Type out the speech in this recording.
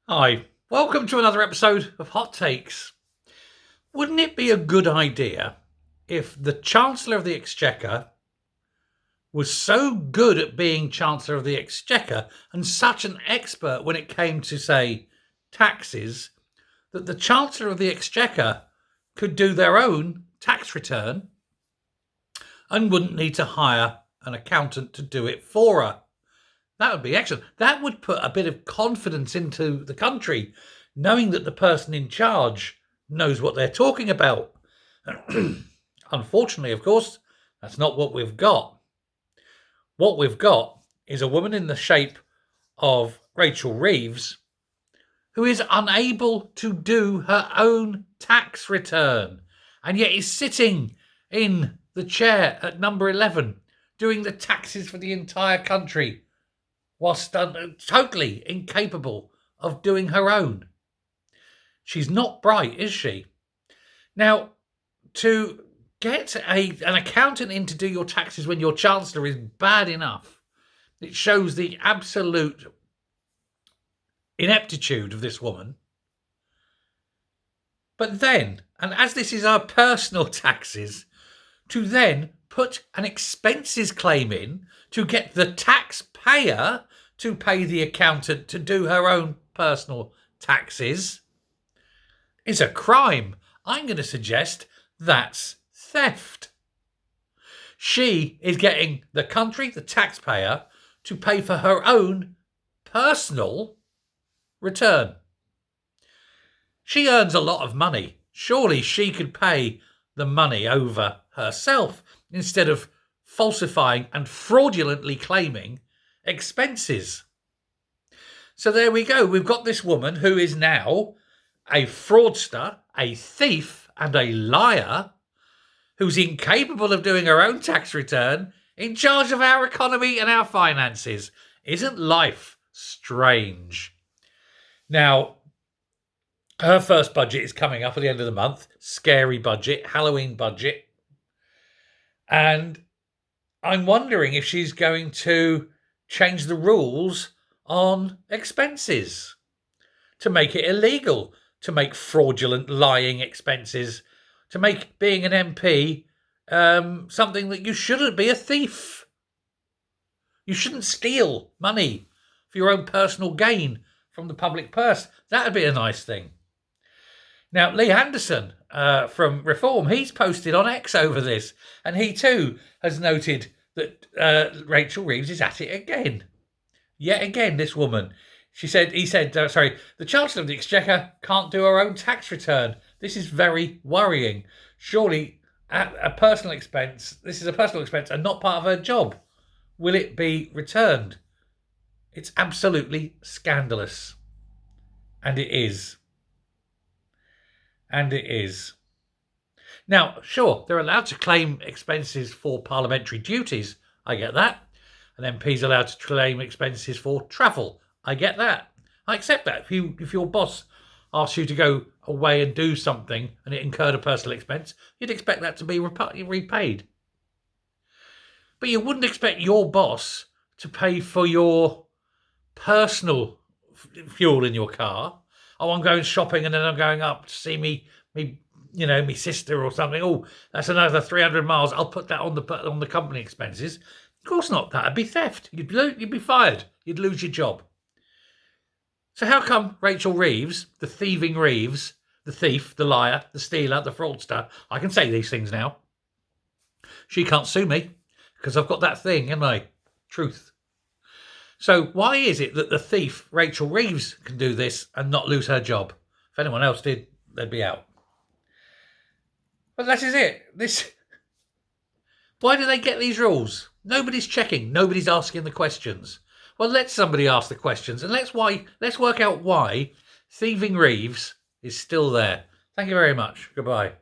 Hi, welcome to another episode of Hot Takes. Wouldn't it be a good idea if the Chancellor of the Exchequer was so good at being Chancellor of the Exchequer and such an expert when it came to, say, taxes, that the Chancellor of the Exchequer could do their own tax return and wouldn't need to hire an accountant to do it for her? That would be excellent. That would put a bit of confidence into the country, knowing that the person in charge knows what they're talking about. Unfortunately, of course, that's not what we've got. What we've got is a woman in the shape of Rachel Reeves who is unable to do her own tax return and yet is sitting in the chair at number 11 doing the taxes for the entire country, whilst totally incapable of doing her own. She's not bright, is she? Now, to get an accountant in to do your taxes when your Chancellor is bad enough, it shows the absolute ineptitude of this woman. But then, and as this is her personal taxes, to then put an expenses claim in to get the taxpayer to pay the accountant to do her own personal taxes is a crime. I'm going to suggest that's theft. She is getting the country, the taxpayer, to pay for her own personal return. She earns a lot of money. Surely she could pay the money over herself instead of falsifying and fraudulently claiming expenses. So there we go. We've got this woman who is now a fraudster, a thief, and a liar who's incapable of doing her own tax return, in charge of our economy and our finances. Isn't life strange? Now, her first budget is coming up at the end of the month. Scary budget, Halloween budget. And I'm wondering if she's going to change the rules on expenses to make it illegal, to make fraudulent, lying expenses, to make being an MP something that you shouldn't be a thief. You shouldn't steal money for your own personal gain from the public purse. That would be a nice thing. Now, Lee Anderson from Reform, he's posted on X over this, and he too has noted that Rachel Reeves is at it again. Yet again, this woman. He said, the Chancellor of the Exchequer can't do her own tax return. This is very worrying. Surely, at a personal expense, this is a personal expense and not part of her job. Will it be returned? It's absolutely scandalous. And it is. And it is. Now, sure, they're allowed to claim expenses for parliamentary duties. I get that. An MP's allowed to claim expenses for travel. I get that. I accept that. If your boss asks you to go away and do something and it incurred a personal expense, you'd expect that to be repaid. But you wouldn't expect your boss to pay for your personal fuel in your car. Oh, I'm going shopping and then I'm going up to see me sister or something. Oh, that's another 300 miles. I'll put that on the company expenses. Of course not. That'd be theft. You'd be fired. You'd lose your job. So how come Rachel Reeves, the thieving Reeves, the thief, the liar, the stealer, the fraudster, I can say these things now, she can't sue me because I've got that thing, haven't I? Truth. So why is it that the thief, Rachel Reeves, can do this and not lose her job? If anyone else did, they'd be out. But that is it. Why do they get these rules? Nobody's checking. Nobody's asking the questions. Well, let somebody ask the questions and let's work out why Thieving Reeves is still there. Thank you very much. Goodbye.